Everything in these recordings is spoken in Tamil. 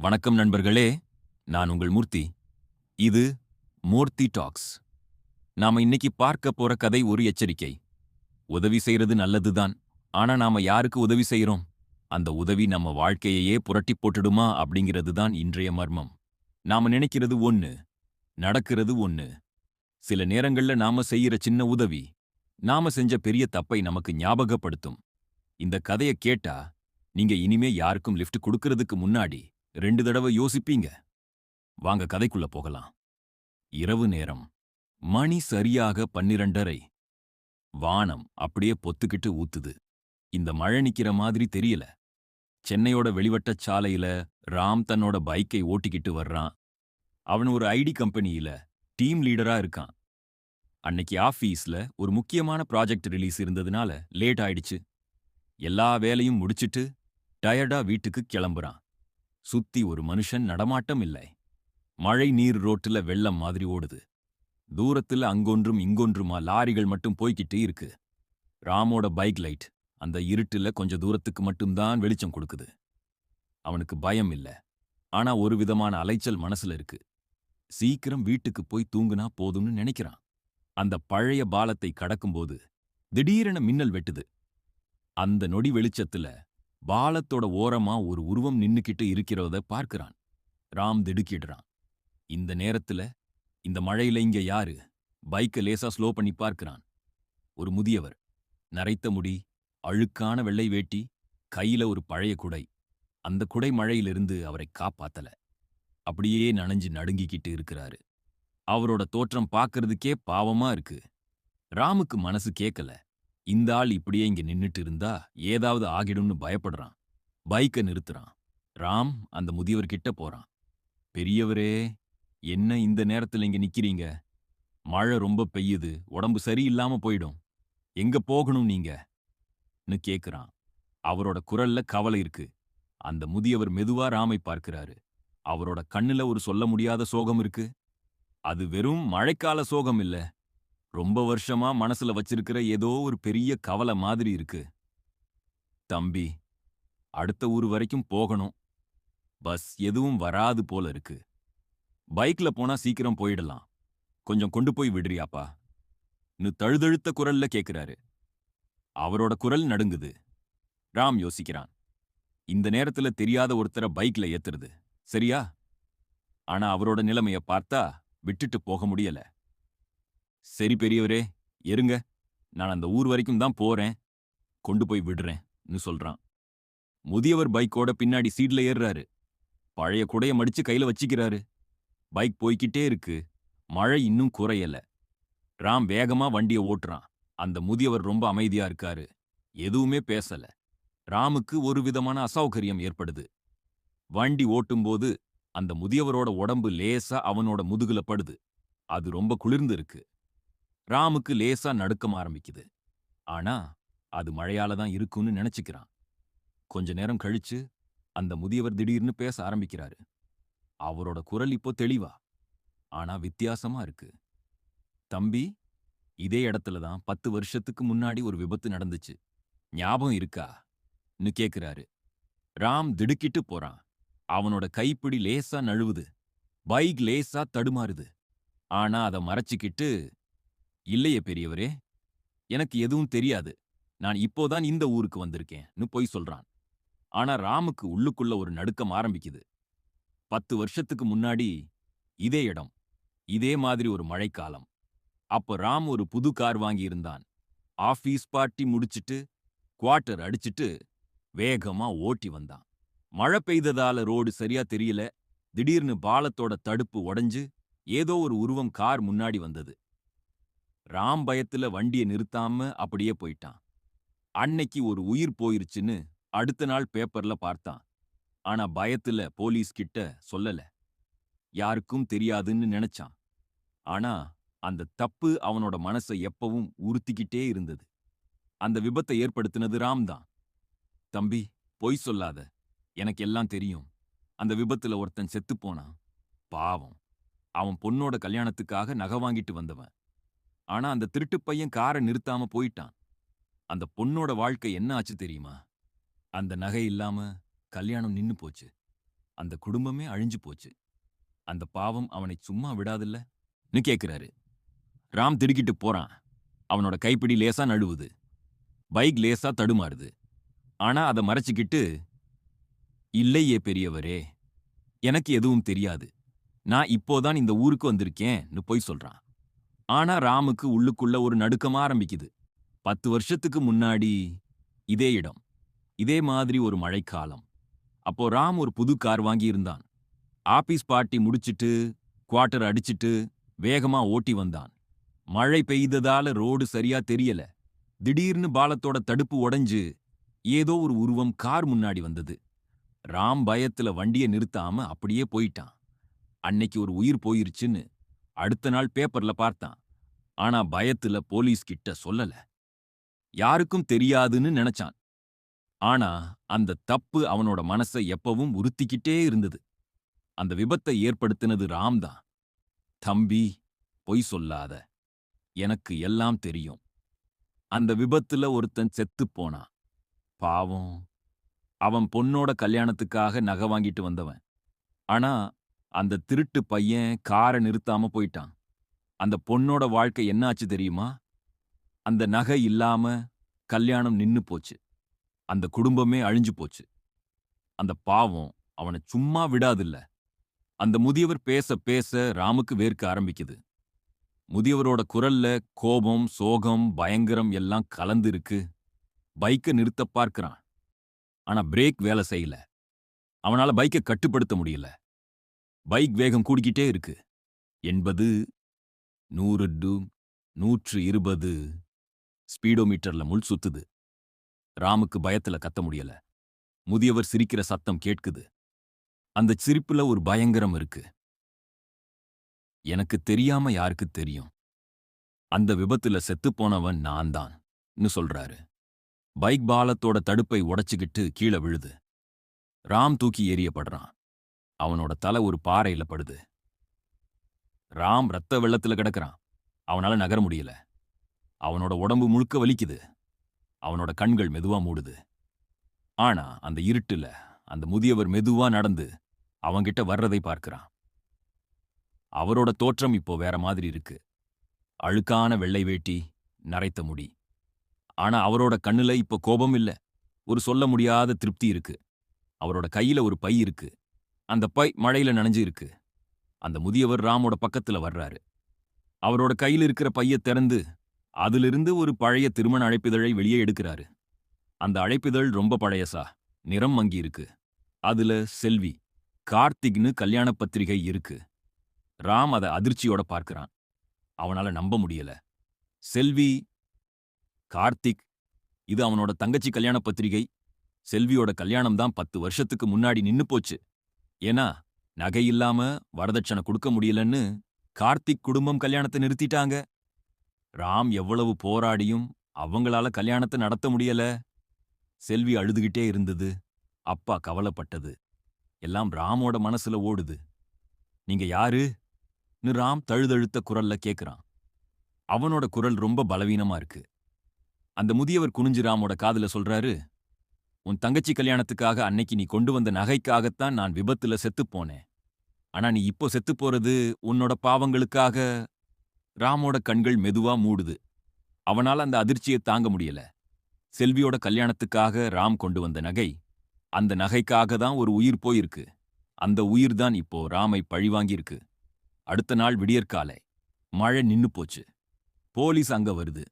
வணக்கம் நண்பர்களே, நான் உங்கள் மூர்த்தி. இது மூர்த்தி டாக்ஸ். நாம இன்னைக்கு பார்க்க போற கதை ஒரு எச்சரிக்கை. உதவி செய்யறது நல்லதுதான். ஆனா நாம யாருக்கு உதவி செய்யறோம்? அந்த உதவி நம்ம வாழ்க்கையையே புரட்டி போட்டுடுமா அப்படிங்கிறது தான் இன்றைய மர்மம். நாம நினைக்கிறது ஒண்ணு, நடக்கிறது ஒண்ணு. சில நேரங்கள்ல நாம செய்யற சின்ன உதவி, நாம செஞ்ச பெரிய தப்பை நமக்கு ஞாபகப்படுத்தும். இந்த கதைய கேட்டா, நீங்க இனிமே யாருக்கும் லிஃப்ட் கொடுக்கறதுக்கு முன்னாடி 2 தடவை யோசிப்பீங்க. வாங்க கதைக்குள்ள போகலாம். இரவு நேரம். மணி சரியாக 12:30. வானம் அப்படியே பொத்துக்கிட்டு ஊத்துது. இந்த மழை நிக்கிற மாதிரி தெரியல. சென்னையோட வெளிவட்டச் சாலையில ராம் தன்னோட பைக்கை ஓட்டிக்கிட்டு வர்றான். அவன் ஒரு ஐடி கம்பெனியில டீம் லீடரா இருக்கான். அன்னைக்கு ஆபீஸ்ல ஒரு முக்கியமான ப்ராஜெக்ட் ரிலீஸ் இருந்ததுனால லேட் ஆயிடுச்சு. எல்லா வேலையும் முடிச்சிட்டு டயர்டா வீட்டுக்கு கிளம்புறான். சுத்தி ஒரு மனுஷன் நடமாட்டம் இல்லை. மழை நீர் ரோட்டுல வெள்ளம் மாதிரி ஓடுது. தூரத்துல அங்கொன்றும் இங்கொன்றுமா லாரிகள் மட்டும் போய்கிட்டே இருக்கு. ராமோட பைக் லைட் அந்த இருட்டுல கொஞ்ச தூரத்துக்கு மட்டும்தான் வெளிச்சம் கொடுக்குது. அவனுக்கு பயம் இல்ல. ஆனா ஒரு விதமான அலைச்சல் மனசுல இருக்கு. சீக்கிரம் வீட்டுக்கு போய் தூங்குனா போதும்னு நினைக்கிறான். அந்த பழைய பாலத்தை கடக்கும்போது திடீரென மின்னல் வெட்டுது. அந்த நொடி வெளிச்சத்துல பாலத்தோட ஓரமா ஒரு உருவம் நின்னுக்கிட்டு இருக்கிறத பார்க்கிறான். ராம் திடுக்கிடுறான். இந்த நேரத்துல இந்த மழையில இங்க யாரு? பைக்க லேசா ஸ்லோ பண்ணி பார்க்கிறான். ஒரு முதியவர். நரைத்த முடி, அழுக்கான வெள்ளை வேட்டி, கையில ஒரு பழைய குடை. அந்த குடை மழையிலிருந்து அவரை காப்பாத்தல. அப்படியே நனைஞ்சு நடுங்கிக்கிட்டு இருக்கிறாரு. அவரோட தோற்றம் பார்க்கறதுக்கே பாவமா இருக்கு. ராமுக்கு மனசு கேட்கல. இந்த ஆள் இப்படியே இங்க நின்னுட்டு இருந்தா ஏதாவது ஆகிடும்னு பயப்படுறான். பைக்க நிறுத்துறான். ராம் அந்த முதியவர்கிட்ட போறான். பெரியவரே, என்ன இந்த நேரத்துல இங்க நிக்கிறீங்க? மழை ரொம்ப பெய்யுது, உடம்பு சரியில்லாம போயிடும். எங்க போகணும் நீங்க?ன்னு கேக்குறான். அவரோட குரல்ல கவலை இருக்கு. அந்த முதியவர் மெதுவா ராமை பார்க்கிறாரு. அவரோட கண்ணுல ஒரு சொல்ல முடியாத சோகம் இருக்கு. அது வெறும் மழைக்கால சோகம் இல்ல. ரொம்ப வருஷமா மனசுல வச்சிருக்கிற ஏதோ ஒரு பெரிய கவலை மாதிரி இருக்கு. தம்பி, அடுத்த ஊர் வரைக்கும் போகணும். பஸ் எதுவும் வராது போல இருக்கு. பைக்ல போனா சீக்கிரம் போயிடலாம். கொஞ்சம் கொண்டு போய் விடுறியாப்பா? ன்னு தழுதழுத்த குரல்ல கேக்குறாரு. அவரோட குரல் நடுங்குது. ராம் யோசிக்கிறான். இந்த நேரத்துல தெரியாத ஒருத்தர பைக்ல ஏத்துறது சரியா? ஆனா அவரோட நிலைமைய பார்த்தா விட்டுட்டு போக முடியல. சரி பெரியவரே, இருங்க. நான் அந்த ஊர் வரைக்கும் தான் போறேன். கொண்டு போய் விடுறேன்னு சொல்றான். முதியவர் பைக்கோட பின்னாடி சீட்ல ஏறுறாரு. பழைய குடைய மடிச்சு கையில வச்சிக்கிறாரு. பைக் போய்கிட்டே இருக்கு. மழை இன்னும் குறையல. ராம் வேகமா வண்டிய ஓட்டுறான். அந்த முதியவர் ரொம்ப அமைதியா இருக்காரு. எதுவுமே பேசல. ராமுக்கு ஒரு விதமான அசௌகரியம் ஏற்படுது. வண்டி ஓட்டும்போது அந்த முதியவரோட உடம்பு லேசா அவனோட முதுகுல படுது. அது ரொம்ப குளிர்ந்து இருக்கு. ராமுக்கு லேசா நடுக்கம் ஆரம்பிக்குது. ஆனா அது மழையால தான் இருக்கும்னு நினைச்சுக்கிறான். கொஞ்ச நேரம் கழிச்சு அந்த முதியவர் திடீர்னு பேச ஆரம்பிக்கிறாரு. அவரோட குரல் இப்போ தெளிவா, ஆனா வித்தியாசமா இருக்கு. தம்பி, இதே இடத்துல தான் 10 வருஷத்துக்கு முன்னாடி ஒரு விபத்து நடந்துச்சு. ஞாபகம் இருக்கா?ன்னு கேக்குறாரு. ராம் திடுக்கிட்டு போறான். அவனோட கைப்பிடி லேசா நழுவுது. பைக் லேசா தடுமாறுது. ஆனா அத மறைச்சுக்கிட்டு, இல்லையே பெரியவரே, எனக்கு எதுவும் தெரியாது. நான் இப்போதான் இந்த ஊருக்கு வந்திருக்கேன்னு பொய் சொல்றான். ஆனா ராமுக்கு உள்ளுக்குள்ள ஒரு நடுக்கம் ஆரம்பிக்குது. 10 வருஷத்துக்கு முன்னாடி இதே இடம், இதே மாதிரி ஒரு மழைக்காலம். அப்ப ராம் ஒரு புது கார் வாங்கியிருந்தான். ஆபீஸ் பார்ட்டி முடிச்சிட்டு, குவார்ட்டர் அடிச்சிட்டு வேகமா ஓட்டி வந்தான். மழை பெய்ததால ரோடு சரியா தெரியல. திடீர்னு பாலத்தோட தடுப்பு உடைஞ்சு ஏதோ ஒரு உருவம் கார் முன்னாடி வந்தது. ராம் பயத்துல வண்டிய நிறுத்தாம அப்படியே போயிட்டான். அன்னைக்கு ஒரு உயிர் போயிருச்சுன்னு அடுத்த நாள் பேப்பர்ல பார்த்தான். ஆனா பயத்துல போலீஸ் கிட்ட சொல்லல. யாருக்கும் தெரியாதுன்னு நினைச்சான். ஆனா அந்த தப்பு அவனோட மனசை எப்பவும் உறுத்திக்கிட்டே இருந்தது. அந்த விபத்தை ஏற்படுத்தினது ராம் தான். தம்பி, பொய் சொல்லாத. எனக்கு எல்லாம் தெரியும். அந்த விபத்துல ஒருத்தன் செத்துப் போனான். பாவம். அவன் பொண்ணோட கல்யாணத்துக்காக நகை வாங்கிட்டு வந்தவன். ஆனா அந்த திருட்டுப் பையன் காரை நிறுத்தாம போயிட்டான். அந்த பொண்ணோட வாழ்க்கை என்ன ஆச்சு தெரியுமா? அந்த நகை இல்லாம கல்யாணம் நின்னு போச்சு. அந்த குடும்பமே அழிஞ்சு போச்சு. அந்த பாவம் அவனை சும்மா விடாதுல்ல கேக்குறாரு. ராம் திடுக்கிட்டு போறான். அவனோட கைப்பிடி லேசா நழுவுது. பைக் லேசா தடுமாறுது. ஆனா அத மறைச்சுக்கிட்டு, இல்லையே பெரியவரே, எனக்கு எதுவும் தெரியாது. நான் இப்போதான் இந்த ஊருக்கு வந்திருக்கேன்னு பொய் சொல்றான். ஆனா ராமுக்கு உள்ளுக்குள்ள ஒரு நடுக்கம் ஆரம்பிக்குது. 10 வருஷத்துக்கு முன்னாடி இதே இடம், இதே மாதிரி ஒரு மழைக்காலம். அப்போ ராம் ஒரு புது கார் வாங்கியிருந்தான். ஆபீஸ் பார்ட்டி முடிச்சிட்டு, குவார்ட்டர் அடிச்சிட்டு, வேகமா ஓட்டி வந்தான். மழை பெய்ததால ரோடு சரியா தெரியல. திடீர்னு பாலத்தோட தடுப்பு உடைஞ்சு, ஏதோ ஒரு உருவம் கார் முன்னாடி வந்தது. ராம் பயத்துல வண்டிய நிறுத்தாம அப்படியே போயிட்டான். அன்னைக்கு ஒரு உயிர் போயிருச்சுன்னு அடுத்த நாள் பேப்பர்ல பார்த்தான். ஆனா பயத்துல போலீஸ் கிட்ட சொல்லல. யாருக்கும் தெரியாதுன்னு நினைச்சான். ஆனா அந்த தப்பு அவனோட மனசை எப்பவும் உறுத்திக்கிட்டே இருந்தது. அந்த விபத்தை ஏற்படுத்தினது ராம் தான். தம்பி, பொய் சொல்லாத. எனக்கு எல்லாம் தெரியும். அந்த விபத்துல ஒருத்தன் செத்துப் போனான். பாவம், அவன் பொண்ணோட கல்யாணத்துக்காக நகை வாங்கிட்டு வந்தவன். ஆனா அந்த திருட்டு பையன் காரை நிறுத்தாம போயிட்டான். அந்த பொண்ணோட வாழ்க்கை என்னாச்சு தெரியுமா? அந்த நகை இல்லாம கல்யாணம் நின்னு போச்சு. அந்த குடும்பமே அழிஞ்சு போச்சு. அந்த பாவம் அவனை சும்மா விடாதில்ல. அந்த முதியவர் பேச பேச ராமுக்கு வேர்க்க ஆரம்பிக்குது. முதியவரோட குரல்ல கோபம், சோகம், பயங்கரம் எல்லாம் கலந்து இருக்கு. பைக்கை நிறுத்த பார்க்கிறான். ஆனா பிரேக் வேலை செய்யல. அவனால பைக்கை கட்டுப்படுத்த முடியல. பைக் வேகம் கூடிக்கிட்டே இருக்கு. 80, 100 டு 120 ஸ்பீடோமீட்டர்ல முள் சுத்துது. ராமுக்கு பயத்துல கத்த முடியல. முதியவர் சிரிக்கிற சத்தம் கேட்குது. அந்த சிரிப்புல ஒரு பயங்கரம் இருக்கு. எனக்கு தெரியாம யாருக்கு தெரியும்? அந்த விபத்துல செத்துப்போனவன் நான் தான் சொல்றாரு. பைக் பாலத்தோட தடுப்பை உடைச்சுக்கிட்டு கீழே விழுது. ராம் தூக்கி எறியப்படுறான். அவனோட தலை ஒரு பாறையில படுது. ராம் ரத்த வெள்ளத்துல கிடக்குறான். அவனால நகர முடியல. அவனோட உடம்பு முழுக்க வலிக்குது. அவனோட கண்கள் மெதுவா மூடுது. ஆனா அந்த இருட்டுல அந்த முதியவர் மெதுவா நடந்து அவன்கிட்ட வர்றதை பார்க்கிறான். அவரோட தோற்றம் இப்போ வேற மாதிரி இருக்கு. அழுக்கான வெள்ளை வேட்டி, நரைத்த முடி. ஆனா அவரோட கண்ணுல இப்போ கோபம் இல்ல. ஒரு சொல்ல முடியாத திருப்தி இருக்கு. அவரோட கையில ஒரு பை இருக்கு. அந்த பை மழையில நனைஞ்சு இருக்கு. அந்த முதியவர் ராமோட பக்கத்துல வர்றாரு. அவரோட கையில இருக்கிற பைய திறந்து அதிலிருந்து ஒரு பழைய திருமண அழைப்பிதழை வெளியே எடுக்கிறாரு. அந்த அழைப்பிதழ் ரொம்ப பழையசா, நிறம் மங்கி இருக்கு. அதுல செல்வி, கார்த்திக்னு கல்யாண பத்திரிகை இருக்கு. ராம் அதை அதிர்ச்சியோட பார்க்கிறான். அவனால நம்ப முடியல. செல்வி, கார்த்திக், இது அவனோட தங்கச்சி கல்யாண பத்திரிகை. செல்வியோட கல்யாணம் தான் 10 வருஷத்துக்கு முன்னாடி நின்னு போச்சு. ஏன்னா நகை இல்லாம வரதட்சணை கொடுக்க முடியலன்னு கார்த்திக் குடும்பம் கல்யாணத்தை நிறுத்திட்டாங்க. ராம் எவ்வளவு போராடியும் அவங்களால கல்யாணத்தை நடத்த முடியல. செல்வி அழுதுகிட்டே இருந்தது. அப்பா கவலைப்பட்டது. எல்லாம் ராமோட மனசுல ஓடுது. நீங்க யாருன்னு ராம் தழுதழுத்த குரல்ல கேக்குறான். அவனோட குரல் ரொம்ப பலவீனமா இருக்கு. அந்த முதியவர் குனிஞ்சு ராமோட காதுல சொல்றாரு, உன் தங்கச்சி கல்யாணத்துக்காக அன்னைக்கு நீ கொண்டு வந்த நகைக்காகத்தான் நான் விபத்துல செத்துப் போனேன். ஆனா நீ இப்போ செத்துப் போறது உன்னோட பாவங்களுக்காக. ராமோட கண்கள் மெதுவா மூடுது. அவனால அந்த அதிர்ச்சியை தாங்க முடியல. செல்வியோட கல்யாணத்துக்காக ராம் கொண்டு வந்த நகை, அந்த நகைக்காக தான் ஒரு உயிர் போயிருக்கு. அந்த உயிர் தான் இப்போ ராமை பழிவாங்கியிருக்கு. அடுத்த நாள் விடியற்காலை. மழை நின்னு போச்சு. போலீஸ் அங்க வருது.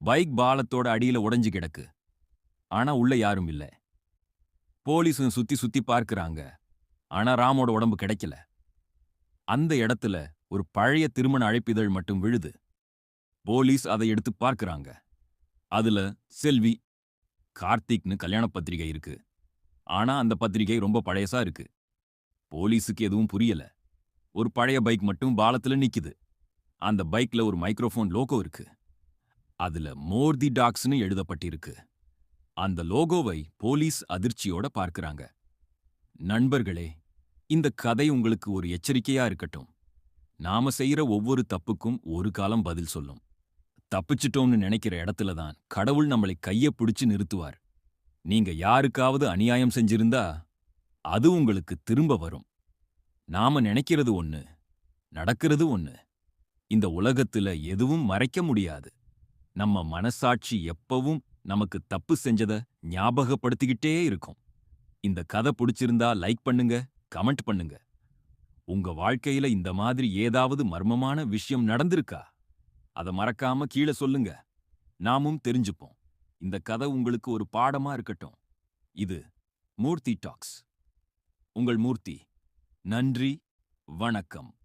பைக் பாலத்தோட அடியில உடைஞ்சு கிடக்கு. ஆனா உள்ள யாரும் இல்ல. போலீஸும் சுத்தி சுத்தி பார்க்கறாங்க. ஆனா ராமோட உடம்பு கிடைக்கல. அந்த இடத்துல ஒரு பழைய திருமண அழைப்பிதழ் மட்டும் விழுது. போலீஸ் அதை எடுத்து பார்க்கறாங்க. அதுல செல்வி, கார்த்திக்னு கல்யாண பத்திரிகை இருக்கு. ஆனா அந்த பத்திரிகை ரொம்ப பழையசா இருக்கு. போலீஸுக்கு எதுவும் புரியல. ஒரு பழைய பைக் மட்டும் பாலத்துல நிக்குது. அந்த பைக்ல ஒரு மைக்ரோஃபோன் லோகோ இருக்கு. அதுல மோர் தி டாக்ஸ்னு எழுதப்பட்டிருக்கு. அந்த லோகோவை போலீஸ் அதிர்ச்சியோட பார்க்கறாங்க. நண்பர்களே, இந்த கதை உங்களுக்கு ஒரு எச்சரிக்கையா இருக்கட்டும். நாம செய்யற ஒவ்வொரு தப்புக்கும் ஒரு காலம் பதில் சொல்லும். தப்பிச்சிட்டோம்னு நினைக்கிற இடத்துல தான் கடவுள் நம்மளை கைய பிடிச்சு நிறுத்துவார். நீங்க யாருக்காவது அநியாயம் செஞ்சிருந்தா அது உங்களுக்கு திரும்ப வரும். நாம நினைக்கிறது ஒண்ணு, நடக்கிறது ஒண்ணு. இந்த உலகத்துல எதுவும் மறைக்க முடியாது. நம்ம மனசாட்சி எப்பவும் நமக்கு தப்பு செஞ்சத ஞாபகப்படுத்திக்கிட்டே இருக்கும். இந்த கதை பிடிச்சிருந்தா லைக் பண்ணுங்க, கமெண்ட் பண்ணுங்க. உங்க வாழ்க்கையில இந்த மாதிரி ஏதாவது மர்மமான விஷயம் நடந்திருக்கா? அத மறக்காம கீழ சொல்லுங்க. நாமும் தெரிஞ்சுப்போம். இந்த கதை உங்களுக்கு ஒரு பாடமா இருக்கட்டும். இது மூர்த்தி டாக்ஸ். உங்கள் மூர்த்தி. நன்றி, வணக்கம்.